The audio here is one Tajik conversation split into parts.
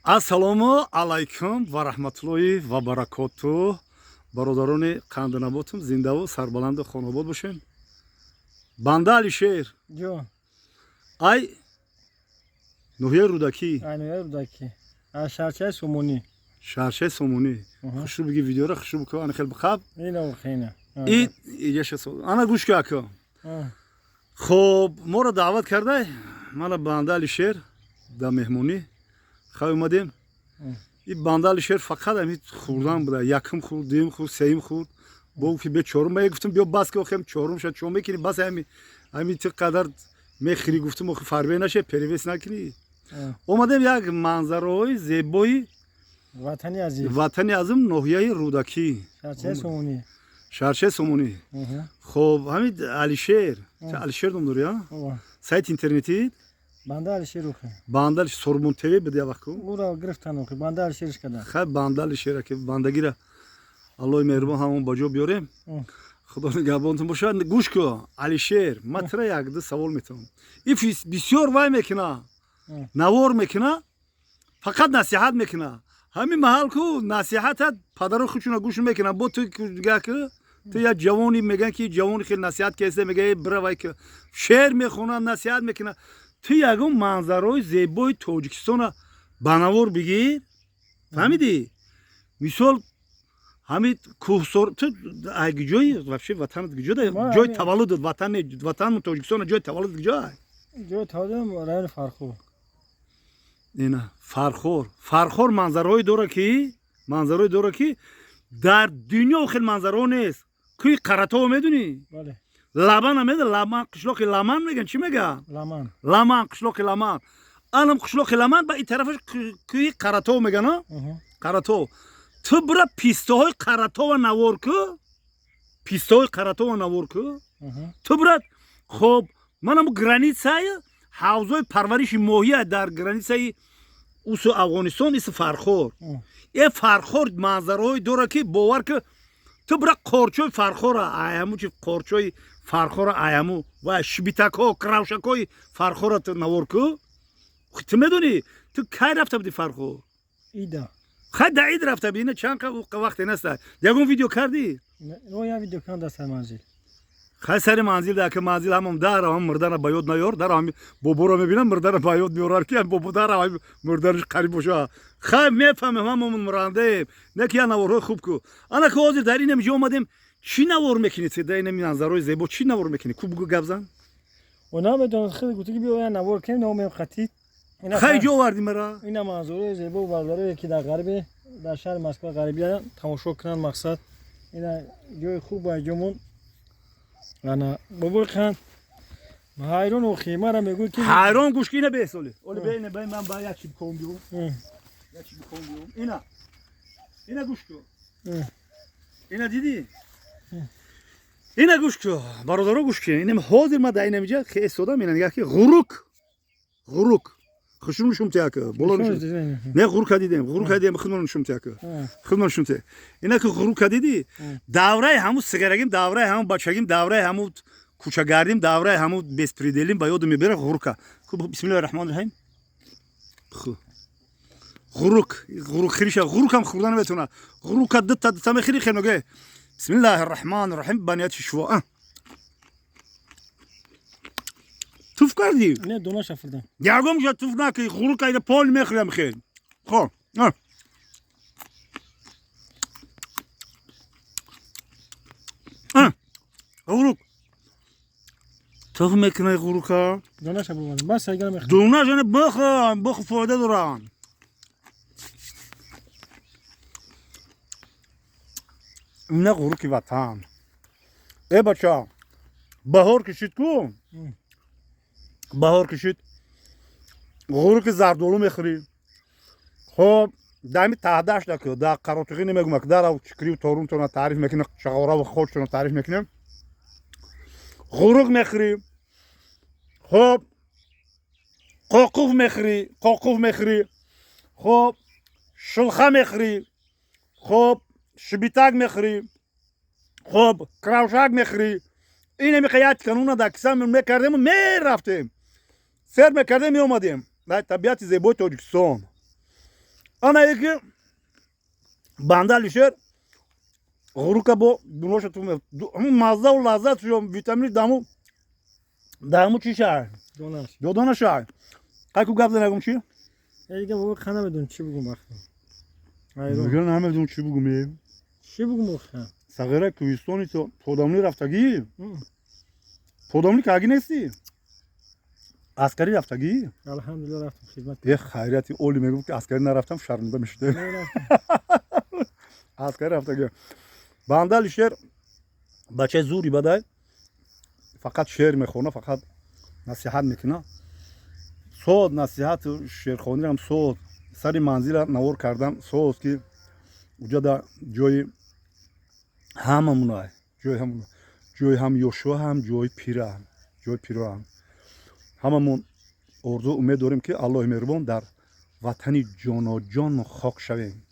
Ассалому алайкум ва раҳматуллоҳи ва баракотуҳ. Бародарони қанданаботум зиндаву сарбаланду хонобод бошед. Банда Алишер. Ҷон. Ай ноҳияи Рӯдакӣ. Ноҳияи Рӯдакӣ. Аз шаҳрчаи Сомонӣ. Шаҳрчаи Сомонӣ. Хушрӯ биги видеора хушрӯ бикӯ ана хел бихаб. Ина вохина. И иҷаша со. Ана гӯш ки ака. Хоб моро даъват кардай. Мана Банда Алишер да меҳмонӣ хай омадем. И Банда Алишер фақат ҳамин хӯрдан буда. Якум хӯрд, дуюм хӯрд, сеюм хӯрд. Бо ки бе чорум мая гуфтам биё бас ки охем чорум шад чо мекини бас ҳамин ти қадар мехири гуфтам охи фарбе наше перевес накини. Омадем як манзараҳои зебои ватани азиз. Ватани азим ноҳияи Рӯдакӣ. Шаҳрчаи Сомонӣ. Шаҳрчаи Сомонӣ. Хоб ҳамин Алишер. Ча Алишер ном дори а? Сайти интернети? Банда Алишер охи. Банда Алишер Сормон ТВ бида вақт. Ура гирифтан охи. Банда Алишерш кадан. Хай Банда Алишер ки бандагира Аллоҳи меҳрубон ҳамон ба ҷо биёрем. Худо нигаҳбонтон бошад. Гӯш кӯ Алишер, ман тира як-ду савол метавонам. Иф бисёр вай мекуна. Навор мекуна. Фақат насиҳат мекуна. Ҳамин маҳал ку насиҳатат падаро худшуна гӯш мекуна. Бо ту гӯя ки ту як ҷавони мегӯян ки ҷавони хел насиҳат кеста мегӯяй биравай ки шеър мехонад насиҳат мекуна. Ту ягон манзараҳои зебои Тоҷикистона ба навор бигир. Фаҳмидӣ? Мисол ҳамин кӯҳсор ту айги ҷои вообще ватанат киҷо да ҷои таваллудат ватани Тоҷикистона ҷои таваллудат киҷоай? Ҷои таваллудам райони Фархор. Ина Фархор. Фархор манзараҳое дора ки дар дунё хел манзараҳо нест. Кӯи Қаратова медунӣ? Бале. Лабан медонӣ? Лабан қишлоқи Ламан мегӯянд. Чӣ мегӯянд? Ламан. Ламан қишлоқи Ламан. Анам қишлоқи Ламан ба ин тарафаш кӯи Қаратова мегӯянд, а? Қаратова. Ту бира пистаҳои Қаратова навор кӯ. Пистаҳои Қаратова навор кӯ. Ту бира хоб манам границаи ҳавзои парвариши моҳия дар границаи усу Афғонистон ису Фархор. Е Фархор манзараҳое дора ки бовар ки ту бира Qorчои Фархора аяму чи Qorчои Фархора аяму ва шибитакҳо кравшакҳои Фархора ту навор кӯ. Ту медонӣ ту кай рафта буди Фархор? Ида. Хай да ид рафта бина чанд вақте наста. Ягон видео кардӣ? Я видео кардам дар сари манзил. Хай сари манзил да ки манзил ҳамон дара ҳам мурдана ба ёд наёр. Дара ҳам боборо мебинам мурдана ба ёд меорар ки бобо дара ҳам мурданаш қариб боша. Хай мефаҳмем ҳамон мурандаем. Не ки я наворҳои хуб ку. Ана ки ҳозир дар инам ҷо омадем. Чӣ навор мекунӣ ту дар ин манзараҳои зебо? Чӣ навор мекунӣ? Ку бигӯ гап зан. Она медонад хеле гуфта ки биё я навор кунем номем хатӣ. Хай ҷо овардӣ мара. Ина манзараҳои зебо бародарое ки дар ғарби дар шаҳри Москва ғарбия тамошо кунанд мақсад. Ина ҷои хуб ба ҷомон. Ана бобои қан ҳайрон охи мара мегӯяд ки ҳайрон гӯш ки ина беҳсоли. Оли беина бе ман ба як чӣ биком биём. Як чӣ биком биём. Ина гӯш кӯ. Ина дидӣ? Ина гӯш кӯ. Бародаро гӯш ки. Ина ҳозир ман дар ина ҷо истодам ина нигах ки ғурук. Хушрӯ нишумтия ки. Боло нишум. Не ғурука дидем. Ғурука дидем худмон нишумтия ки. Худмон нишумтия. Ина ки ғурука дидӣ? Давраи ҳамун сигарагим, давраи ҳамун бачагим, давраи ҳамун кӯчагардим, давраи ҳамун беспределим ба ёдам мебарад ғурука. Хуб бисмиллаҳи раҳмони раҳим. Хуб. Ғурук хириша ғурукам хӯрдан наметавонад. Ғурука дutta мехири хеноге. Бисмиллаҳи раҳмони раҳим ба нияти шуво. Туф кардӣ? Не дона шафрдам. Ягон ҷо туф наки ғурука ина поли мехӯрам хел. Хоб. ғурук. Туф мекунай ғурука. Донаша бовардам. Бас сайгара мехӯрам. Донашона бихӯ фоида дорад. Ина ғуруки ватан. Э бача. Баҳор кишид ку? Баҳор кишид. ғуруки зардолу мехӯрӣ. Хоб дами таҳдашт ку дар қаротиғӣ намегӯям ки дар чикрию торунтона таъриф мекунем, шағораву хочтона таъриф мекунем. ғурук мехӯрӣ. хоб қоқуф мехӯрӣ. хоб шулха мехӯрӣ. хоб шибитак мехӯрӣ. хоб кравшак мехӯрӣ. ина мехояд кануна дар киса мекардему мерафтем. Сер мекардем меомадем. Дар табиати зебои Тоҷикистон. Ana yeki bandal düşer. Guruka bo dunoşa tume. Mazda u lazat şu vitamini damu çişer. دونش Dodana şay. Kayku gabdan agum çi? دیگه بابا خنه بدون چی بگم بخیر ayro Bugün hemen dun çi bugum. چی بگم بخیر Sagara Kuyistoni to podamli raftagi. Podamli kagi nesti? Askeri raftagi. الحمدلله رفتم خدمت Ye hayrati oli megum ki askeri naraftam şarnında mişte. Askeri raftagi. Bandal işler بچه زوری بدای فقط شعر میخونه فقط نصیحت میکنه صوت نصیحت شعرخوانی هم صوت سر منزل نور کردم صوت که اونجا در جای هممونه جای هم یوشو هم جای پیره هم هممون ارزو امید داریم که الله مهربان در وطن جان و جان خاک شویم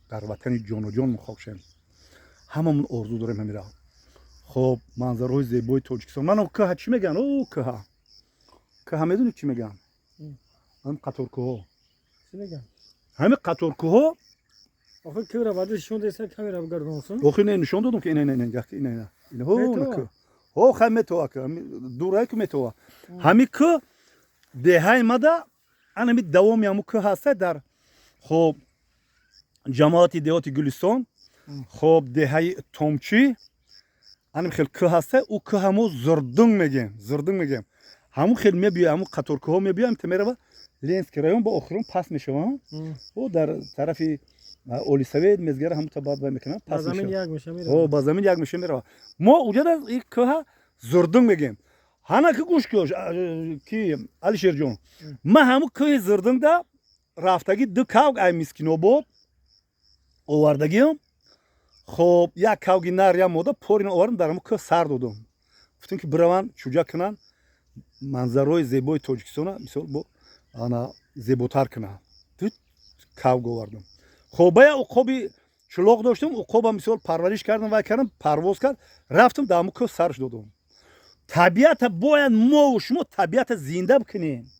در وطن جان و جان خاک شویم هممون ارزو داریم همین. خب منظرهای زیبای تاجیکستان منو که چی میگن او که میدونی چی میگن هم قطارکوها چی میگن همه قطارکوها آخه که را بعدش شون دیسه کمی را بگردونسون آخه نه نشون دادم که اینه هو خمه تو که دورای که میتوا همی که دهای مدا انا می دوام یامو که هست در خب جماعت دیات گلستان خب دهای تومچی анам хел кӯ ҳаста ӯ кӯ ҳамо зурдунг мегем ҳамун хел мебиёй ҳамун қаторкӯҳо мебиёям та мерава ленский район ба охирон пас мешавам ӯ дар тарафи олисавед мезгара ҳамута баъд вай мекунам пас мешава ба замин як меша мерава мо уҷа дар и кӯҳа зурдунг мегем ҳана ки гӯш кӯ ки алишерҷон ман ҳамун кӯҳи зурдунгда рафтагӣ ду кавг ай мискинобод овардагиам خب یک کاوگی نر یا مودا پورین آوردم درمو که سر دادم گفتم که بروان چوجا کنن منظرهای زیبای تاجیکستان مثال با انا زیباتر کنن تو کاوگ آوردم خب باید عقابی چلاق داشتم عقابم مثال پرورش کردم و کردم پرواز کرد رفتم درمو که سرش دادم طبیعت باید ما و شما طبیعت زنده بکنیم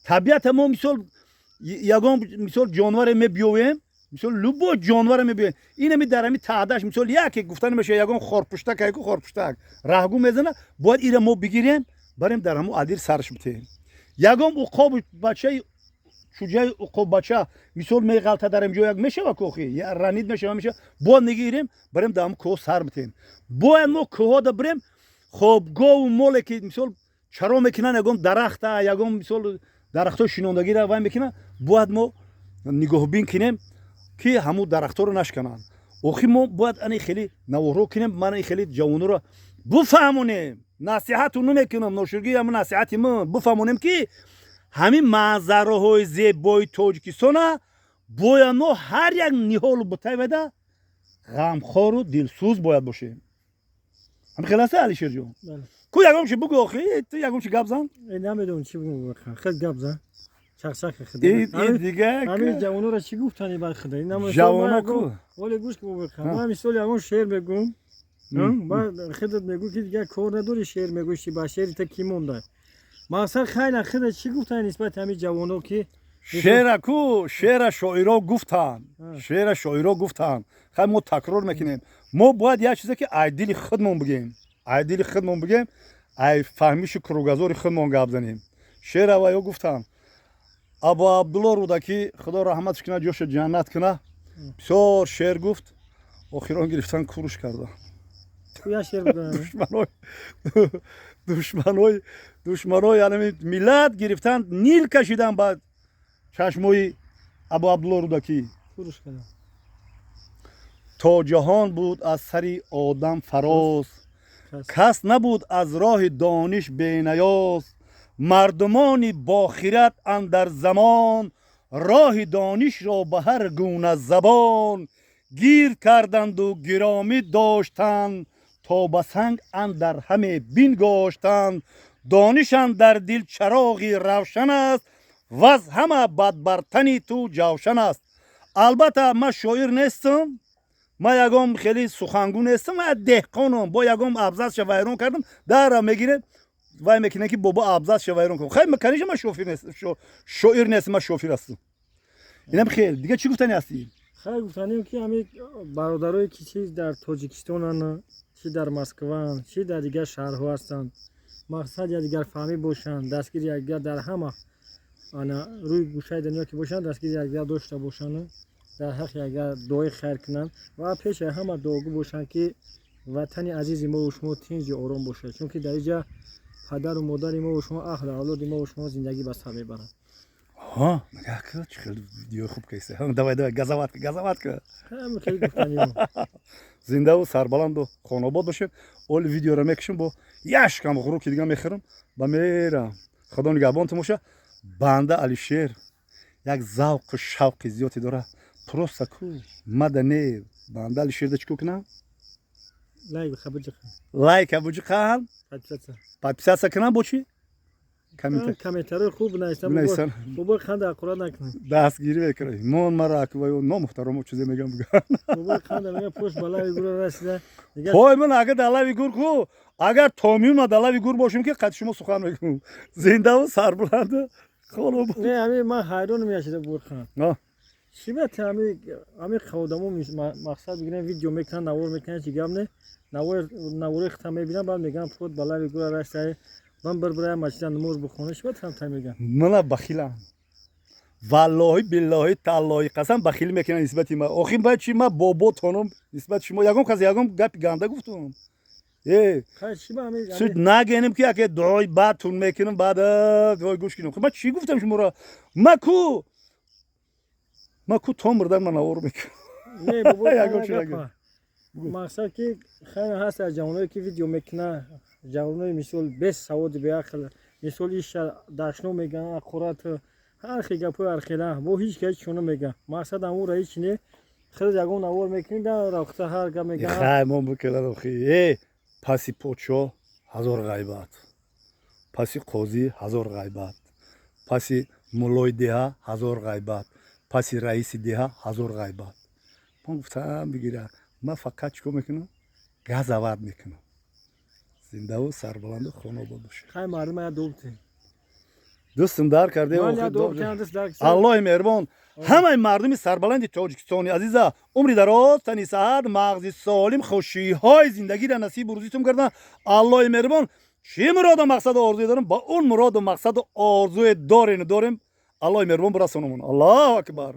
طبیعت ما مثال یگان مثال جانور میبیویم مثال لوبو جانور میبینه اینه می درمی تعداش مثال یکی گفتن میشه یگان خورپشتک یکو خورپشتک راهگو میزنه باید ایره ما بگیریم بریم در همو عدیر سرش بتیم یگان عقاب بچه چوجای عقاب بچه مثال می غلطه درم جو یک میشه و کوخی یا رنید میشه باید نگیریم بریم در همو کوه سر بتیم باید ما کوه دا بریم خب گو موله که مثال چرا میکنن یگان درخته یگان مثال درختو شیناندگی را وای میکنن باید ما نگاه بین کنیم که همو درخت‌ها رو نشکنن. آخه ما باید اینی خیلی نوارو کنیم من این خیلی جوانو رو بفهمونیم نصیحت اونو میکنم ناشرگی هم نصیحتی من بفهمونیم که همین منظرهای زیبای تاجیکستان باید ما هر یک نهال بتای بده غمخوار و دلسوز باید باشیم هم خیلی هسته علیشر جون کو یکم چی بگو آخه تو یکم چی گپ زن نمیدونم چی بگم خیلی گپ زن چخچخ این دیگه همین جوانو را چی گفتنی بر خدا این جوانا کو ولی گوش که بخوام من مثال همون شعر بگم بعد خودت میگو که دیگه کار نداری شعر میگوشی با شعر تا کی مونده مثلا خیلی خودت چی گفتن نسبت همین جوانو که شعر کو شعر شاعرها گفتن شعر شاعرها گفتن خیلی ما تکرار میکنیم ما باید یه چیزی که ایدیل خودمون بگیم ای فهمیش کروگازور خودمون گپ زنیم شعر اوایو گفتن ابا عبدالله رودکی خدا رحمتش کنه جوش جنت کنه بسیار شعر گفت آخران گرفتن کوروش کرده یا شعر بودن دشمنای یعنی ملت گرفتن نیل کشیدن بعد چشمای ابا عبدالله رودکی کوروش کرده تا جهان بود از سری آدم فراز کس نبود از راه دانش بینیاز مردمانی با خیرت اندر زمان راه دانش را به هر گونه زبان گیر کردند و گرامی داشتند تا به سنگ اندر همه بینگاشتند دانشان در دل چراغی روشن است و از همه بدبرتنی تو جوشن است البته من شاعر نیستم من یگام خیلی سخنگو نیستم من دهقانم با یگام ابزار ویران کردم در میگیره وای میکنه که بابا ابزار ویران کنم خیلی مکانیش من شاعر نیستم من شاعر هستم اینم خیلی دیگه چی گفتنی هستی؟ خیلی گفتنیم که همین برادرایی که چی در تاجیکستان چی در مسکو چی در دیگر شهرها هستند مقصد یا دیگر فهمی باشند دستگیر یکدیگر در همه روی گوشه دنیا که باشند دستگیر یکدیگر داشته باشند در حق یکدیگر دعای خیر کنند و پیش همه دعاگو باشند که وطن عزیز ما و شما تنج آرام باشه چون که در اینجا پدر و مادر ما و شما اهل اولاد ما و شما زندگی به سر میبرند. ها مگه که خیلی ویدیو خوب کیسه هم давай گزاوت که همین خیلی گفتنیم زنده و سربلند و خانواد باشین اول ویدیو رو میکشم با یشکم غرو که دیگه میخرم با میرم خدا نگهبانتون باشه بنده علیشیر یک ذوق و شوق زیادی داره پروسا کو مدنی بنده علیشیر ده چیکو کنم لایک ابوجی خان پادپисаться کنم با چی کامنتر خوب نوشتم بابا خند اقرا نکنم دستگیری بکنه من مرا که و نامحترم چیزی میگم بابا خند میگه پشت بالای گور رسیده پای من اگه دلوی گور کو اگر تومیون ما دلوی گور باشیم که قد شما سخن میگم زنده و سربلند خانم نه همین من حیران میشم بورخان چی بت همین خودمو مقصد بگیرن ویدیو میکنن نوار میکنن چی گم نه نوار ختم میبینن بعد میگن پشت بالای گور رسیده من برای مسجد نماز بخونه شو هم میگم من بخیلم والله بالله تعالی قسم بخیل میکنن نسبت ما آخه بعد چی ما بابا تونم نسبت شما یگم کس یگم گپ گنده گفتم چی با همین سود نگینیم که اگه دعای بعد تون میکنم بعد دعای گوش کنم من چی گفتم شما را ماکو تو مردن من نوار میکنم نه بابا مقصد که خیلی هست از جوانایی که ویدیو میکنه جوانای مثل 20 سواد به عقل مثل ایش داشنو میگن اخورات هر خی گپو هر خیلا بو هیچ کس چونو میگه مقصد امور هیچ نه خیلی جوان نوار میکنه در رفته هر گم میگه خیمون بکلا خی پاسی پوچو هزار غیبت پاسی قاضی هزار غیبت پاسی مولای ده هزار غیبت پاسی رئیس ده هزار غیبت من گفتم بگیره من فقط چیکار میکنم گاز آورد میکنم زنده و سربلند و خانواد باشه خیلی مردم دوبته دوستم در کرده الله مهربان همه مردم سربلند تاجیکستانی عزیزا عمری دراز تنی صحت مغز سالم خوشی های زندگی را نصیب روزیتون کردن الله مهربان چه مراد و مقصد آرزوی دارم با اون مراد و مقصد و آرزوی داریم الله مهربان برسونمون الله اکبر